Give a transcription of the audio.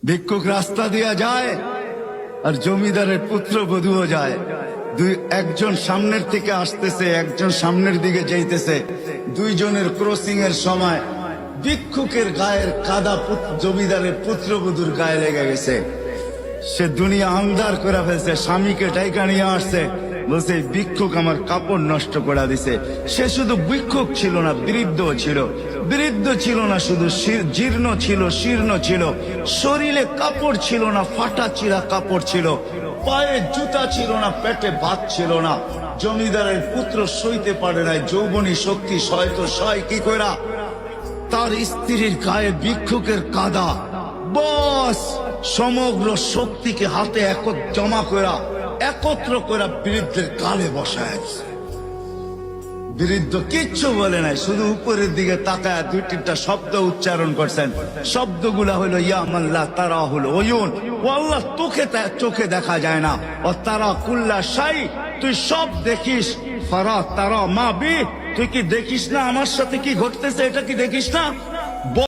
ভিক্ষুক রাস্তা দিয়া যায় আর জমিদারের পুত্রবধূও যায়। একজন সামনের থেকে আসতেছে, একজন সামনের দিকে যাইতেছে। দুইজনের ক্রসিং এর সময় ভিক্ষুকের গায়ের কাদা জমিদারের পুত্রবধূর গায়ে লেগে গেছে। সে দুনিয়া আন্ধার করে ফেলছে, স্বামীকে ডাইকা নিয়ে আসছে, বলছে ভিক্ষুক আমার কাপড় নষ্ট করে দিছে। সে শুধু ভিক্ষুক ছিল না, বৃদ্ধ ছিল। বৃদ্ধ ছিল না শুধু, জীর্ণ ছিল, শীর্ণ ছিল। শরীরে কাপড় ছিল না, ফাটা চিরা কাপড় ছিল। পায়ে জুতা ছিল না, পেটে ভাত ছিল না। জমিদারের পুত্র সইতে পারে নাই, যৌবনী শক্তি সয় তো সয় কি কইরা। তার স্ত্রীর গায়ে ভিক্ষুকের কাদা, বস সমগ্র শক্তিকে হাতে জমা করা, একত্র করা বৃদ্ধের গালে বসায়। বৃদ্ধ কিচ্ছু বলে নাই, শুধু উপরের দিকে তাকায় দুই তিনটা শব্দ উচ্চারণ করছেন। শব্দগুলা হলো ইয়া মাল্লাহ তারা হলো ওয়ুন, ও আল্লাহ চোখে দেখা যায় না। ও তারা কুল্লা শাই, তুই সব দেখিস। ফারা তারা মা বি, তুই কি দেখিস না আমার সাথে কি ঘটতেছে? এটা কি দেখিস না?